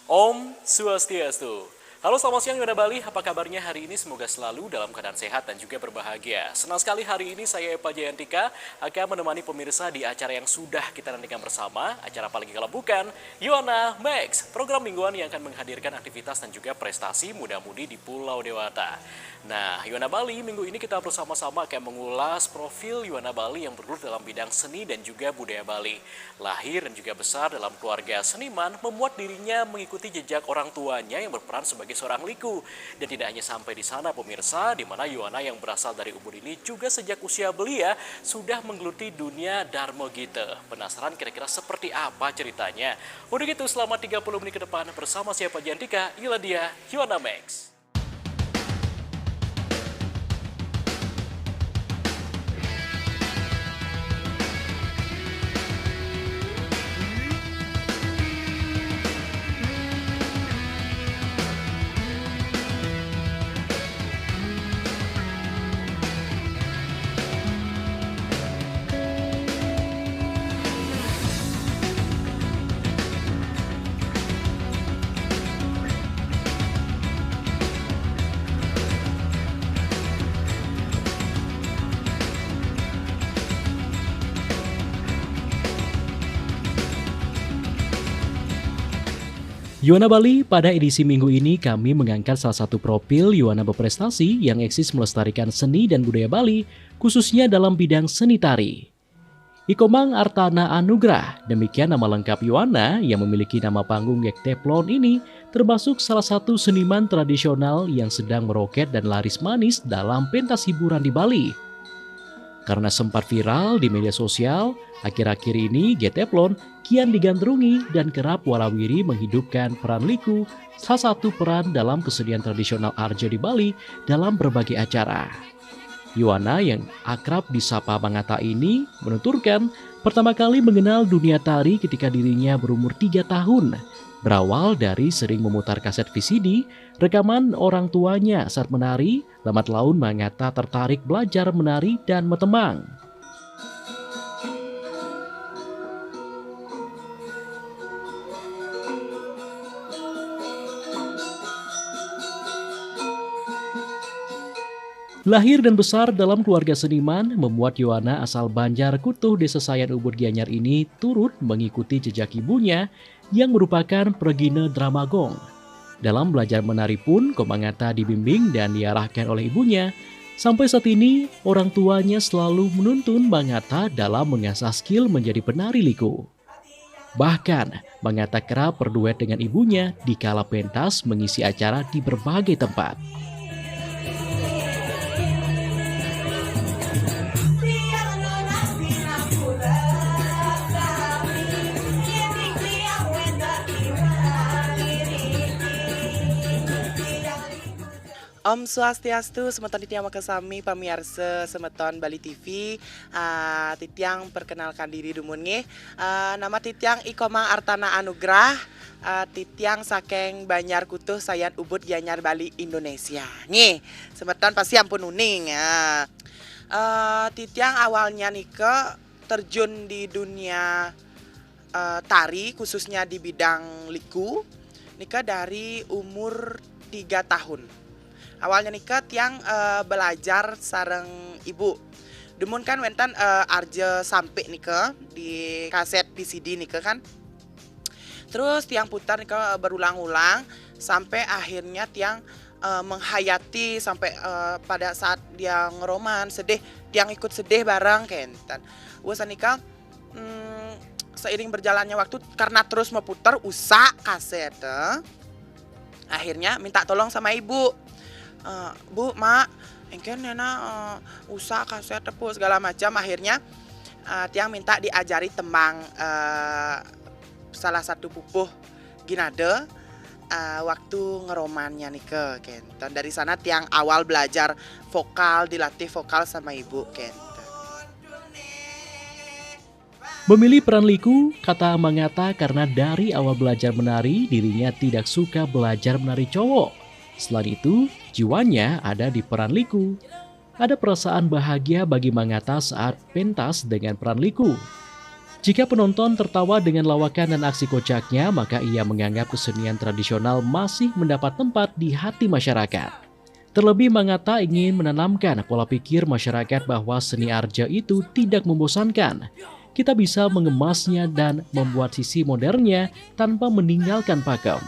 Om Swastiastu. Halo, selamat siang Yona Bali, apa kabarnya hari ini? Semoga selalu dalam keadaan sehat dan juga berbahagia. Senang sekali hari ini saya Eva Jayantika akan menemani pemirsa di acara yang sudah kita nantikan bersama. Acara apalagi kalau bukan Yona Max, program mingguan yang akan menghadirkan aktivitas dan juga prestasi muda-mudi di Pulau Dewata. Nah, Yona Bali, minggu ini kita bersama-sama akan mengulas profil Yona Bali yang bergelut dalam bidang seni dan juga budaya Bali. Lahir dan juga besar dalam keluarga seniman, membuat dirinya mengikuti jejak orang tuanya yang berperan sebagai seorang liku. Dan tidak hanya sampai di sana pemirsa, di mana Yona yang berasal dari Ubud ini juga sejak usia belia sudah menggeluti dunia Dharma Gita. Penasaran kira-kira seperti apa ceritanya? Udah gitu selama 30 menit ke depan bersama saya Pak Jantika, inilah dia Yona Max. Yuana Bali, pada edisi minggu ini kami mengangkat salah satu profil Yuana berprestasi yang eksis melestarikan seni dan budaya Bali, khususnya dalam bidang seni tari. Ikomang Artana Anugrah, demikian nama lengkap Yuana yang memiliki nama panggung Gek Teplon ini, termasuk salah satu seniman tradisional yang sedang meroket dan laris manis dalam pentas hiburan di Bali. Karena sempat viral di media sosial, akhir-akhir ini Geteplon kian digandrungi dan kerap warawiri menghidupkan peran liku, salah satu peran dalam kesenian tradisional Arja di Bali dalam berbagai acara. Yuana yang akrab disapa Mangata ini menuturkan pertama kali mengenal dunia tari ketika dirinya berumur 3 tahun. Berawal dari sering memutar kaset VCD, rekaman orang tuanya saat menari, lambat laun Mangata tertarik belajar menari dan metemang. Lahir dan besar dalam keluarga seniman membuat Yuana asal Banjar Kutuh Desa Sayan Ubud Gianyar ini turut mengikuti jejak ibunya yang merupakan Pregina Dramagong. Dalam belajar menari pun Komangata dibimbing dan diarahkan oleh ibunya. Sampai saat ini orang tuanya selalu menuntun Mangata dalam mengasah skill menjadi penari liku. Bahkan Mangata kerap berduet dengan ibunya di kala pentas mengisi acara di berbagai tempat. Om Swastiastu, semeton titiang makasami pamiarsa semeton Bali TV. Titiang perkenalkan diri dumun nggih. Nama titiang Ikomang Artana Anugrah. Titiang saking Banjar Kutuh Sayan Ubud Gianyar Bali Indonesia. Nggih, semeton pasti ampun uning. Titiang awalnya nika terjun di dunia tari khususnya di bidang liku. Nika dari umur 3 tahun. Awalnya nikah tiang belajar sareng ibu. Demun kan wentan arja sampai nikah di kaset VCD nikah kan. Terus tiang putar nikah berulang-ulang sampai akhirnya tiang menghayati sampai pada saat dia ngeroman sedih, tiang ikut sedih bareng kentan. Usaha nikah seiring berjalannya waktu karena terus mau putar usah kaset. Akhirnya minta tolong sama ibu. Bu, mak, engken nena usah kaset tepuk segala macam. Akhirnya tiang minta diajari tembang salah satu pupuh ginade waktu ngeromannya nika kenten. Dari sana tiang awal belajar vokal, dilatih vokal sama ibu kenten. Memilih peran liku, kata Mangata karena dari awal belajar menari dirinya tidak suka belajar menari cowok. Selain itu, jiwanya ada di peran liku. Ada perasaan bahagia bagi Mangata saat pentas dengan peran liku. Jika penonton tertawa dengan lawakan dan aksi kocaknya, maka ia menganggap kesenian tradisional masih mendapat tempat di hati masyarakat. Terlebih Mangata ingin menanamkan pola pikir masyarakat bahwa seni arja itu tidak membosankan. Kita bisa mengemasnya dan membuat sisi modernnya tanpa meninggalkan pakem.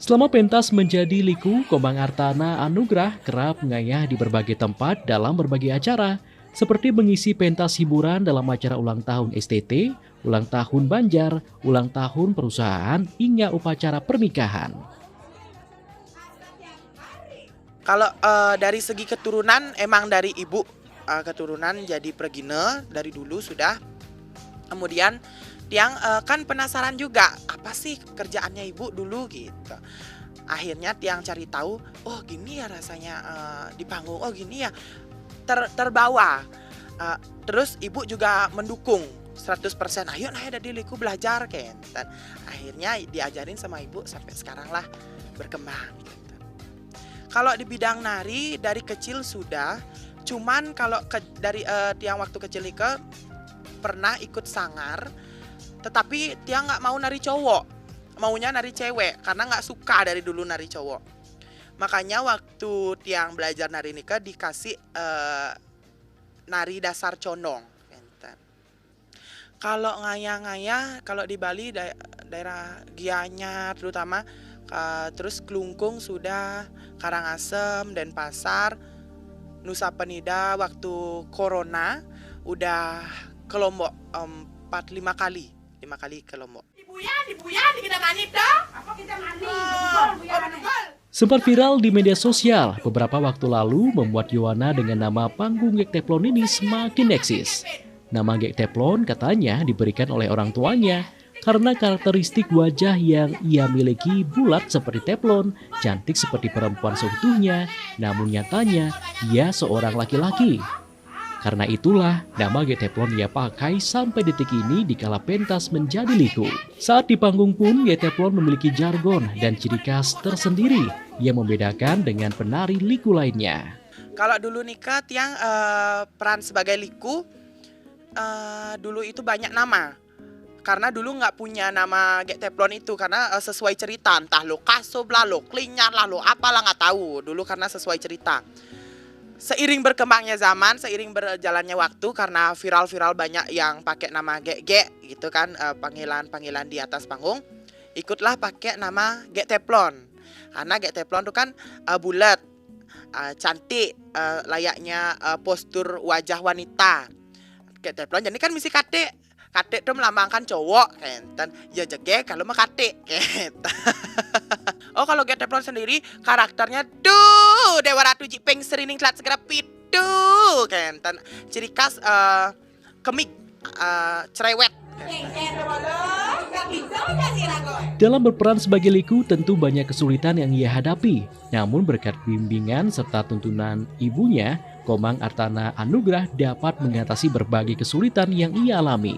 Selama pentas menjadi liku, Komang Artana Anugrah kerap mengayah di berbagai tempat dalam berbagai acara, seperti mengisi pentas hiburan dalam acara ulang tahun STT, ulang tahun Banjar, ulang tahun perusahaan, hingga upacara pernikahan. Kalau dari segi keturunan, emang dari ibu keturunan jadi pregine dari dulu sudah. Kemudian Tiang kan penasaran juga, apa sih kerjaannya ibu dulu gitu. Akhirnya Tiang cari tahu, oh gini ya rasanya di panggung, oh gini ya, terbawa. Terus ibu juga mendukung 100%, ayo nah dari liku belajar kan. Dan akhirnya diajarin sama ibu sampai sekarang lah berkembang gitu. Kalau di bidang nari dari kecil sudah, cuman kalau dari Tiang waktu kecil Ike pernah ikut sanggar, tetapi Tiang nggak mau nari cowok, maunya nari cewek karena nggak suka dari dulu nari cowok. Makanya waktu Tiang belajar nari Nika dikasih nari dasar condong. Kalau ngayah-ngayah, kalau di Bali daerah Gianyar terutama, terus Kelungkung sudah, Karangasem, Denpasar, Nusa Penida waktu Corona udah ke Lombok 4-5 kali ke Lombok. Sempat viral di media sosial beberapa waktu lalu membuat Yowana dengan nama panggung Gek Teflon ini semakin eksis. Nama Gek Teflon katanya diberikan oleh orang tuanya karena karakteristik wajah yang ia miliki bulat seperti teflon, cantik seperti perempuan seutuhnya, namun nyatanya ia seorang laki-laki. Karena itulah nama Gek Teflon ia pakai sampai detik ini dikala pentas menjadi liku. Saat di panggung pun Gek Teflon memiliki jargon dan ciri khas tersendiri yang membedakan dengan penari liku lainnya. Kalau dulu Nika Tiang peran sebagai liku, dulu itu banyak nama. Karena dulu nggak punya nama Gek Teflon itu karena sesuai cerita, entah lo kasob lah, lo klinyar lah, lo apalah nggak tahu. Dulu karena sesuai cerita. Seiring berkembangnya zaman, seiring berjalannya waktu, karena viral-viral banyak yang pakai nama Gek-Gek gitu kan, panggilan-panggilan di atas panggung, ikutlah pakai nama Gek Teflon. Karena Gek Teflon itu kan bulat, cantik, layaknya postur wajah wanita. Gek Teflon jadi kan mesti katik. Katik itu melambangkan cowok, kan? Ya jege kalau mah katik, kan? Oh kalau Gek Teflon sendiri karakternya tuh Dewa Ratu Jipeng Serining Telat Segera Pitu, kan? Ciri khas kemik, cerewet. Dalam berperan sebagai liku tentu banyak kesulitan yang ia hadapi. Namun berkat bimbingan serta tuntunan ibunya, Komang Artana Anugrah dapat mengatasi berbagai kesulitan yang ia alami.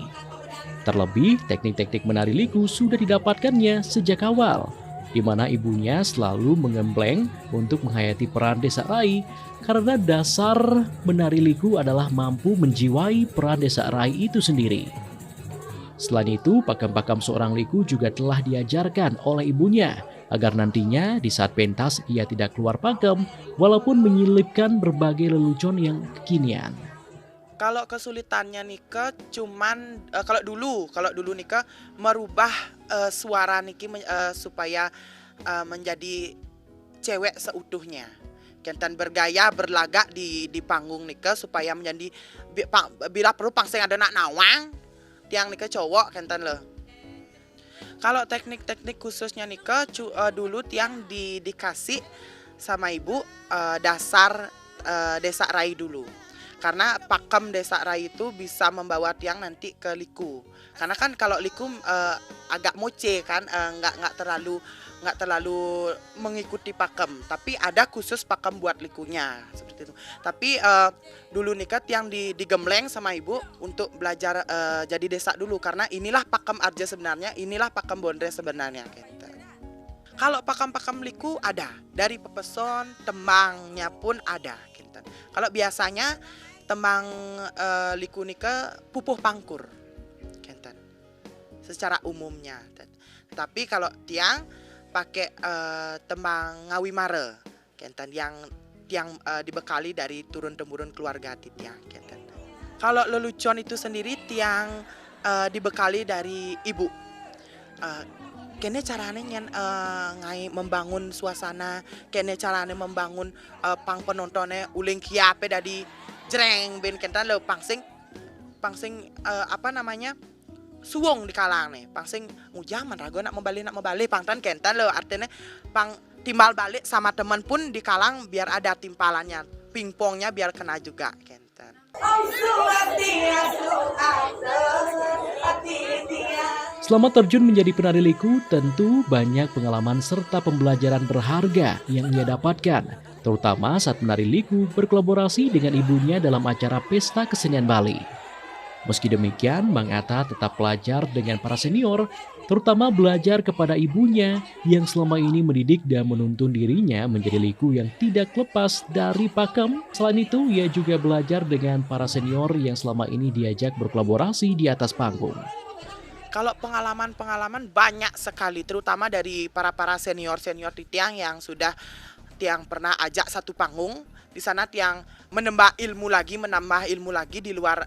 Terlebih, teknik-teknik menari liku sudah didapatkannya sejak awal, di mana ibunya selalu mengembleng untuk menghayati peran Desa Rai, karena dasar menari liku adalah mampu menjiwai peran Desa Rai itu sendiri. Selain itu, pakem-pakem seorang liku juga telah diajarkan oleh ibunya, agar nantinya di saat pentas ia tidak keluar pakem, walaupun menyelipkan berbagai lelucon yang kekinian. Kalau kesulitannya Nika cuman kalau dulu Nika merubah suara Niki supaya menjadi cewek seutuhnya. Kentan bergaya berlagak di panggung Nika supaya menjadi bila perlu pangseng ada nak nawang tiang Nika cowok kentan loh. Kalau teknik-teknik khususnya Nika dulu tiang dikasih sama ibu dasar Desa Rai dulu. Karena pakem Desa Rai itu bisa membawa tiang nanti ke liku. Karena kan kalau liku agak moce kan, nggak terlalu mengikuti pakem. Tapi ada khusus pakem buat likunya seperti itu. Tapi dulu Nika tiang digembleng sama ibu untuk belajar jadi desa dulu. Karena inilah pakem arja sebenarnya, inilah pakem bondre sebenarnya. Gitu. Kalau pakem-pakem liku ada, dari pepeson, tembangnya pun ada. Gitu. kenten. Kalau biasanya tembang liku nika pupuh pangkur kenten secara umumnya. Tapi kalau tiang pakai tembang ngawi mare kenten yang dibekali dari turun temurun keluarga tiang kenten. Kalau lelucon itu sendiri tiang dibekali dari ibu. Kene carane ngai membangun suasana, kene carane membangun pang penontonnya uling kiape dari jreng ben kentan lo pangsing suwong di kalang nih pangsing ngujaman rago nak membalik pangtan kentan lo artinya pang timbal balik sama teman pun di kalang biar ada timpalannya pingpongnya biar kena juga kentan. Selama terjun menjadi penari liku, tentu banyak pengalaman serta pembelajaran berharga yang ia dapatkan, terutama saat menari liku berkolaborasi dengan ibunya dalam acara Pesta Kesenian Bali. Meski demikian, Mang Atta tetap belajar dengan para senior, terutama belajar kepada ibunya yang selama ini mendidik dan menuntun dirinya menjadi liku yang tidak lepas dari pakem. Selain itu, ia juga belajar dengan para senior yang selama ini diajak berkolaborasi di atas panggung. Kalau pengalaman-pengalaman banyak sekali, terutama dari para senior-senior di tiang yang sudah tiang pernah ajak satu panggung. Di sana tiang menambah ilmu lagi di luar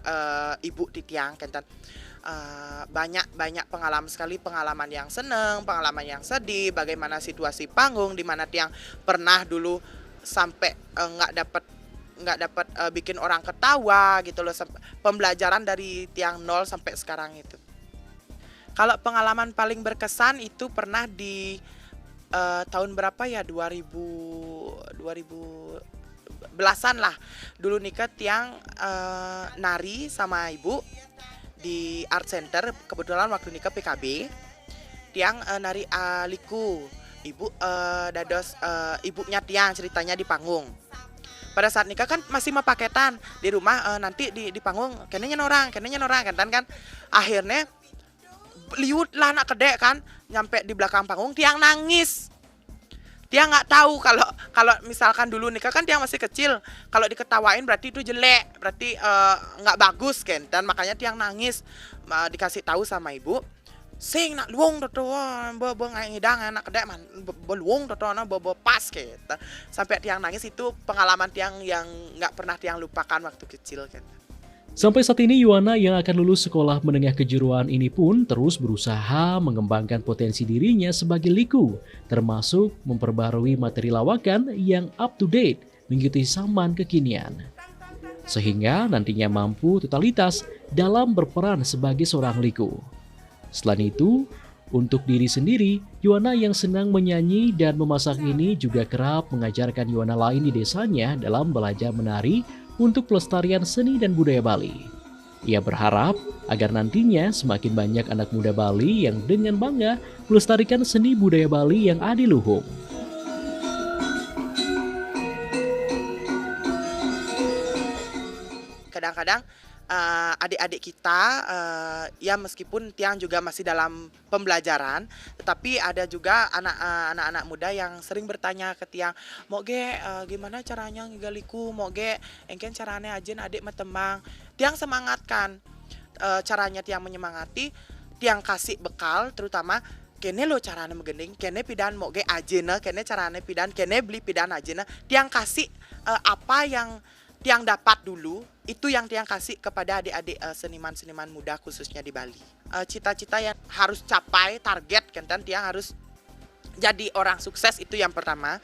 ibu di tiang kenten. Banyak pengalaman sekali, pengalaman yang seneng, pengalaman yang sedih, bagaimana situasi panggung di mana tiang pernah dulu sampai nggak dapat bikin orang ketawa gitu loh, pembelajaran dari tiang nol sampai sekarang itu. Kalau pengalaman paling berkesan itu pernah di tahun berapa ya, 2000 belasan lah. Dulu nikah tiang nari sama ibu di art center, kebetulan waktu nikah PKB. Tiang nari liku. Ibu dados ibunya tiang ceritanya di panggung. Pada saat nikah kan masih mau paketan di rumah, nanti di panggung kenanya orang kan akhirnya liut lah anak kedek kan, nyampe di belakang panggung tiang nangis. Dia nggak tahu kalau misalkan dulu nikah kan dia masih kecil, kalau diketawain berarti itu jelek, berarti nggak bagus kan, dan makanya tiang nangis. Dikasih tahu sama ibu, sing nak luong toto ngai ngidang anak kedek man beluong toto na pas gitu. Sampai tiang nangis, itu pengalaman tiang yang nggak pernah tiang lupakan waktu kecil kan. Sampai saat ini, Yuwana yang akan lulus sekolah menengah kejuruan ini pun terus berusaha mengembangkan potensi dirinya sebagai liku, termasuk memperbarui materi lawakan yang up to date mengikuti zaman kekinian. Sehingga nantinya mampu totalitas dalam berperan sebagai seorang liku. Selain itu, untuk diri sendiri, Yuwana yang senang menyanyi dan memasak ini juga kerap mengajarkan Yuwana lain di desanya dalam belajar menari untuk pelestarian seni dan budaya Bali. Ia berharap agar nantinya semakin banyak anak muda Bali yang dengan bangga melestarikan seni budaya Bali yang adiluhung. Kadang-kadang adik-adik kita ya meskipun tiang juga masih dalam pembelajaran, tetapi ada juga anak-anak muda yang sering bertanya ke tiang, mau gimana caranya ngigaliku, mau engken caranya ajen adik metembang. Tiang semangatkan, caranya tiang menyemangati, tiang kasih bekal, terutama kene lo caranya menggending, kene pidan mau ajena, kene caranya pidan, kene beli pidan ajena. Tiang kasih apa yang tiang dapat dulu, itu yang tiang kasih kepada adik-adik seniman-seniman muda khususnya di Bali. Cita-cita yang harus capai, target kan, tiang harus jadi orang sukses, itu yang pertama.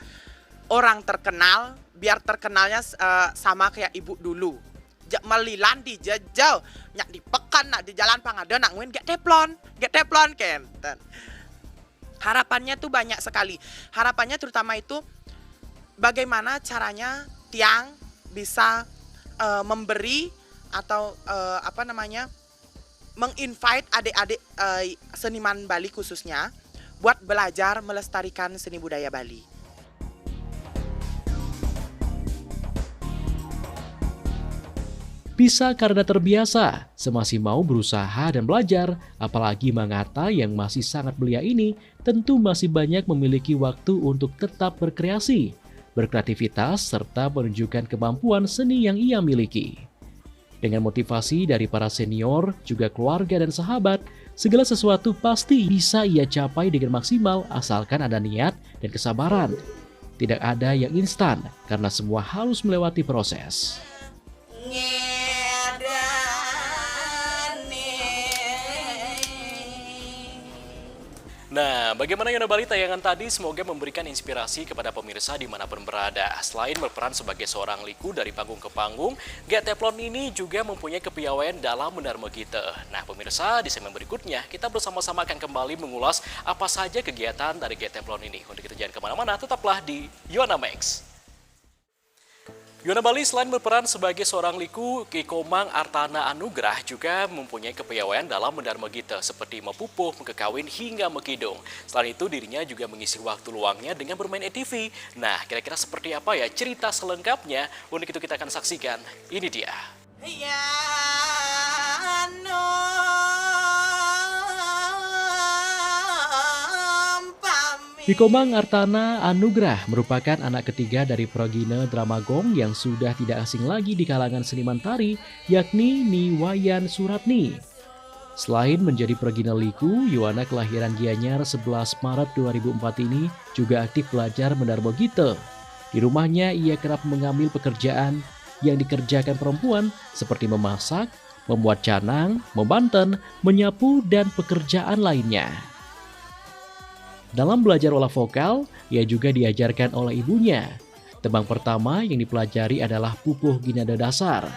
Orang terkenal, biar terkenalnya sama kayak ibu dulu. Melilan di jejau, nyak di pekan, nak di jalan pangada, nak ngin get teplon kan. Harapannya tuh banyak sekali. Harapannya terutama itu bagaimana caranya tiang bisa memberi atau menginvite adik-adik seniman Bali khususnya buat belajar melestarikan seni budaya Bali. Bisa karena terbiasa, semasih mau berusaha dan belajar, apalagi Mang Atta yang masih sangat belia ini tentu masih banyak memiliki waktu untuk tetap berkreasi. berkreativitas, serta menunjukkan kemampuan seni yang ia miliki. Dengan motivasi dari para senior, juga keluarga dan sahabat, segala sesuatu pasti bisa ia capai dengan maksimal asalkan ada niat dan kesabaran. Tidak ada yang instan karena semua harus melewati proses. Nah, bagaimana Yona Bali tayangan tadi semoga memberikan inspirasi kepada pemirsa dimanapun berada. Selain berperan sebagai seorang liku dari panggung ke panggung, Get Teflon ini juga mempunyai kepiawaian dalam mendarma kita. Nah, pemirsa, di segmen berikutnya kita bersama-sama akan kembali mengulas apa saja kegiatan dari Get Teflon ini. Untuk itu jangan kemana-mana, tetaplah di Yona Max. Yona Bali selain berperan sebagai seorang liku, Ki Komang Artana Anugrah juga mempunyai kepiawaian dalam mendarma gita seperti mepupuh, mekekawin, hingga mekidung. Selain itu dirinya juga mengisi waktu luangnya dengan bermain ATV. Nah, kira-kira seperti apa ya cerita selengkapnya? Untuk itu kita akan saksikan. Ini dia. Ki Komang Artana Anugrah merupakan anak ketiga dari progine Dramagong yang sudah tidak asing lagi di kalangan seniman tari, yakni Niwayan Suratni. Selain menjadi progine liku, Yuwana kelahiran Gianyar 11 Maret 2004 ini juga aktif belajar mendarma gita. Di rumahnya ia kerap mengambil pekerjaan yang dikerjakan perempuan seperti memasak, membuat canang, membanten, menyapu, dan pekerjaan lainnya. Dalam belajar olah vokal, ia juga diajarkan oleh ibunya. Tembang pertama yang dipelajari adalah pupuh ginada dasar.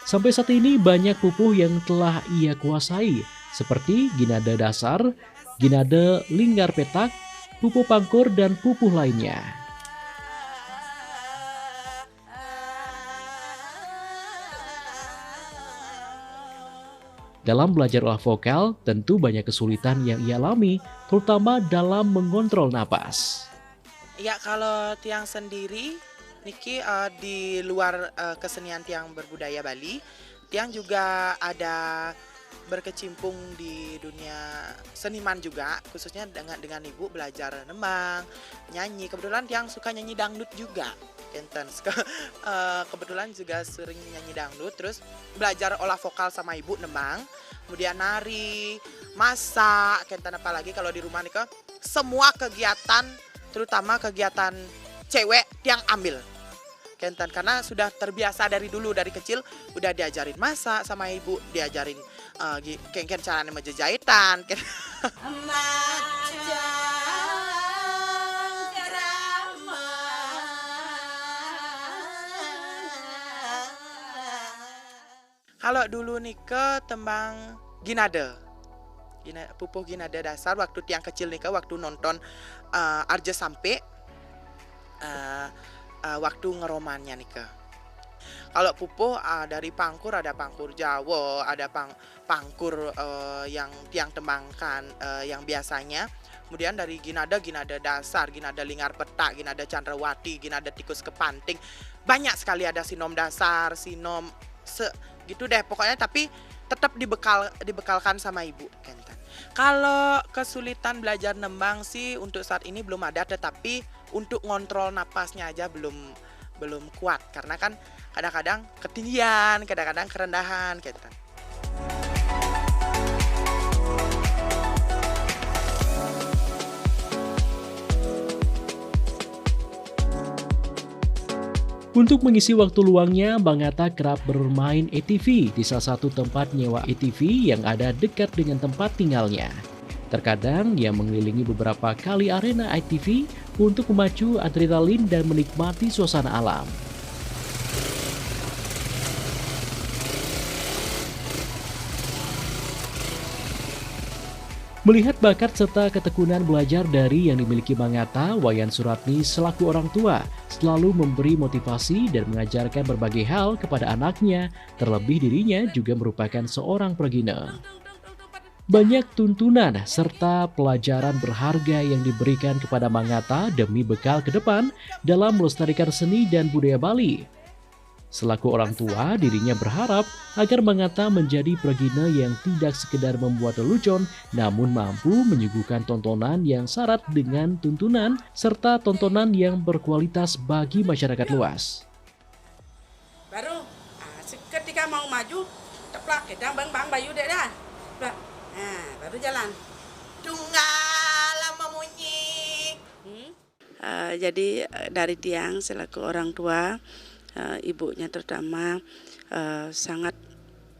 Sampai saat ini banyak pupuh yang telah ia kuasai, seperti ginada dasar, ginada linggar petak, pupuh pangkur, dan pupuh lainnya. Dalam belajar olah vokal, tentu banyak kesulitan yang ia alami, terutama dalam mengontrol napas. Ya, kalau Tiang sendiri, Niki di luar kesenian Tiang berbudaya Bali, Tiang juga ada berkecimpung di dunia seniman juga, khususnya dengan ibu belajar nembang, nyanyi. Kebetulan Tiang suka nyanyi dangdut juga. Kebetulan juga sering nyanyi dangdut, terus belajar olah vokal sama ibu nembang, kemudian nari, masak, kenten apalagi kalau di rumah nih semua kegiatan, terutama kegiatan cewek yang ambil kenten karena sudah terbiasa dari dulu, dari kecil udah diajarin masak sama ibu, diajarin kengken caranya menjahitan. Kalau dulu nih ke tembang ginada, pupuh ginada dasar waktu Tiang kecil nih ke waktu nonton Arja Sampai, waktu ngeromannya nih ke. Kalau pupuh dari pangkur ada pangkur Jawa, ada pangkur yang Tiang tembangkan yang biasanya. Kemudian dari ginada dasar, ginada linggar petak, ginada candrawati, ginada tikus kepanting. Banyak sekali ada sinom dasar, sinom gitu deh pokoknya, tapi tetap dibekalkan sama ibu kenten. Kalau kesulitan belajar nembang sih untuk saat ini belum ada, tetapi untuk ngontrol napasnya aja belum kuat karena kan kadang-kadang ketinggian, kadang-kadang kerendahan kenten. Untuk mengisi waktu luangnya, Bang Atta kerap bermain ATV di salah satu tempat nyewa ATV yang ada dekat dengan tempat tinggalnya. Terkadang ia mengelilingi beberapa kali arena ATV untuk memacu adrenalin dan menikmati suasana alam. Melihat bakat serta ketekunan belajar dari yang dimiliki Bang Atta, Wayan Suratni selaku orang tua selalu memberi motivasi dan mengajarkan berbagai hal kepada anaknya, terlebih dirinya juga merupakan seorang progine. Banyak tuntunan serta pelajaran berharga yang diberikan kepada Bang Atta demi bekal ke depan dalam melestarikan seni dan budaya Bali. Selaku orang tua, dirinya berharap agar Mangata menjadi pragina yang tidak sekedar membuat lelucon, namun mampu menyuguhkan tontonan yang syarat dengan tuntunan serta tontonan yang berkualitas bagi masyarakat luas. Baru ketika mau maju, teplak kita bang bayu deh dah. Baru jalan. Tunggal memunyi. Jadi dari Tiang selaku orang tua, ibunya terutama sangat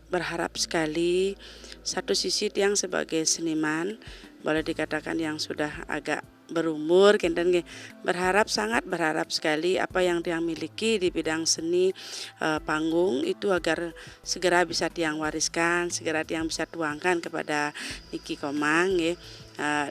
berharap sekali. Satu sisi Tiang sebagai seniman, boleh dikatakan yang sudah agak berumur, sangat berharap sekali apa yang Tiang miliki di bidang seni panggung itu agar segera bisa Tiang wariskan, segera Tiang bisa tuangkan kepada Niki Komang ya.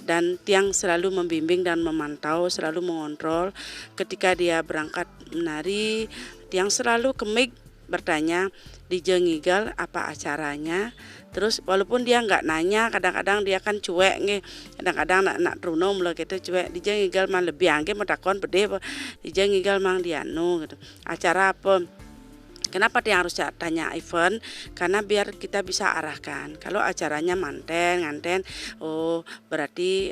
Dan Tiang selalu membimbing dan memantau, selalu mengontrol ketika dia berangkat menari. Tiang selalu kemik bertanya di Jengigal apa acaranya. Terus walaupun dia nggak nanya, kadang-kadang dia kan cuek nih, kadang-kadang nak runom lah gitu cuek. Di Jengigal mah lebih angge mau takon pede, di Jengigal mang dianu gitu. Acara apa? Kenapa dia harus tanya event? Karena biar kita bisa arahkan. Kalau acaranya nganten, oh berarti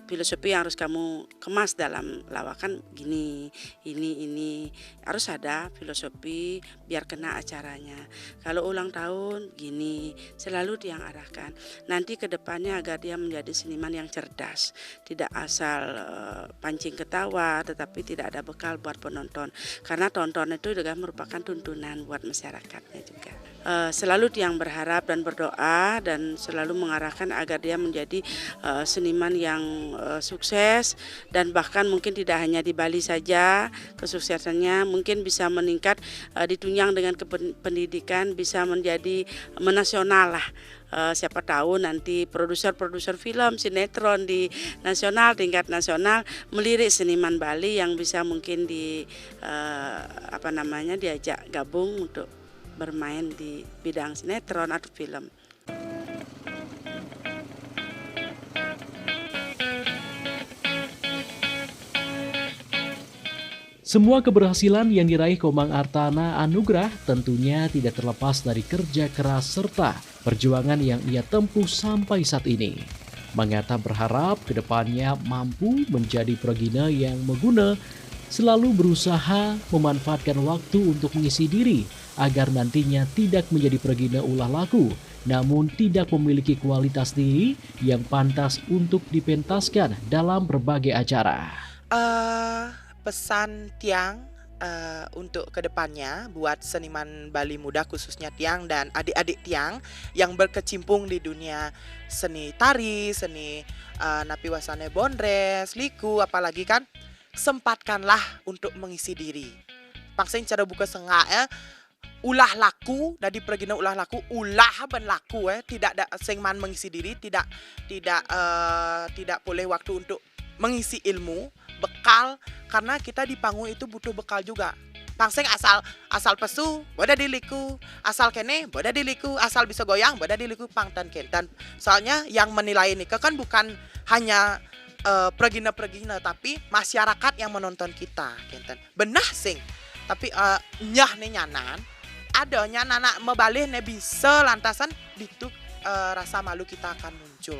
filosofi yang harus kamu kemas dalam lawakan gini, ini. Harus ada filosofi biar kena acaranya. Kalau ulang tahun gini, selalu dia yang arahkan. Nanti ke depannya agar dia menjadi seniman yang cerdas. Tidak asal pancing ketawa, tetapi tidak ada bekal buat penonton. Karena tonton itu juga merupakan tuntunan buat masyarakatnya juga. Selalu Tiang berharap dan berdoa dan selalu mengarahkan agar dia menjadi seniman yang sukses dan bahkan mungkin tidak hanya di Bali saja kesuksesannya, mungkin bisa meningkat ditunjang dengan pendidikan, bisa menjadi menasional lah. Siapa tahu nanti produser film sinetron di nasional, tingkat nasional melirik seniman Bali yang bisa mungkin diajak gabung untuk bermain di bidang sinetron atau film. Semua keberhasilan yang diraih Komang Artana Anugrah tentunya tidak terlepas dari kerja keras serta perjuangan yang ia tempuh sampai saat ini. Mangata berharap kedepannya mampu menjadi pragina yang mengguna, selalu berusaha memanfaatkan waktu untuk mengisi diri agar nantinya tidak menjadi pragina ulah laku, namun tidak memiliki kualitas diri yang pantas untuk dipentaskan dalam berbagai acara. Pesan Tiang untuk kedepannya buat seniman Bali muda khususnya Tiang dan adik-adik Tiang yang berkecimpung di dunia seni tari, seni napi wasane bondres, liku, apalagi kan sempatkanlah untuk mengisi diri. Pangsing cara buka sengak ya. Ulah laku dari pergina ulah laku ulah ben laku tidak ada sengman mengisi diri, tidak boleh waktu untuk mengisi ilmu bekal, karena kita di panggung itu butuh bekal juga. Pangseng asal pesu boda diliku, asal kene boda diliku, asal bisa goyang boda diliku pangtan kentan. Soalnya yang menilai ini kan bukan hanya pergina-pergina tapi masyarakat yang menonton kita kentan. Benah sing. Tapi nyah nih nyanan adanya anak mebalih ne bisa lantasan itu rasa malu kita akan muncul.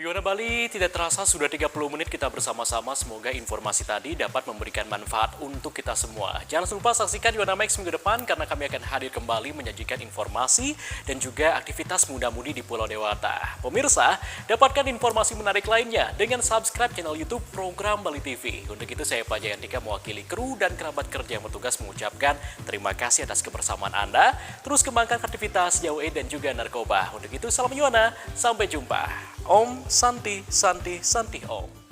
Yuana Bali, tidak terasa sudah 30 menit kita bersama-sama. Semoga informasi tadi dapat memberikan manfaat untuk kita semua. Jangan lupa saksikan Yuana Max minggu depan karena kami akan hadir kembali menyajikan informasi dan juga aktivitas muda-mudi di Pulau Dewata. Pemirsa, dapatkan informasi menarik lainnya dengan subscribe channel YouTube Program Bali TV. Untuk itu saya Pak Jayantika mewakili kru dan kerabat kerja yang bertugas mengucapkan terima kasih atas kebersamaan Anda. Terus kembangkan aktivitas jauh dan juga narkoba. Untuk itu salam Yuana, sampai jumpa. Om Santi Santi Santi Om.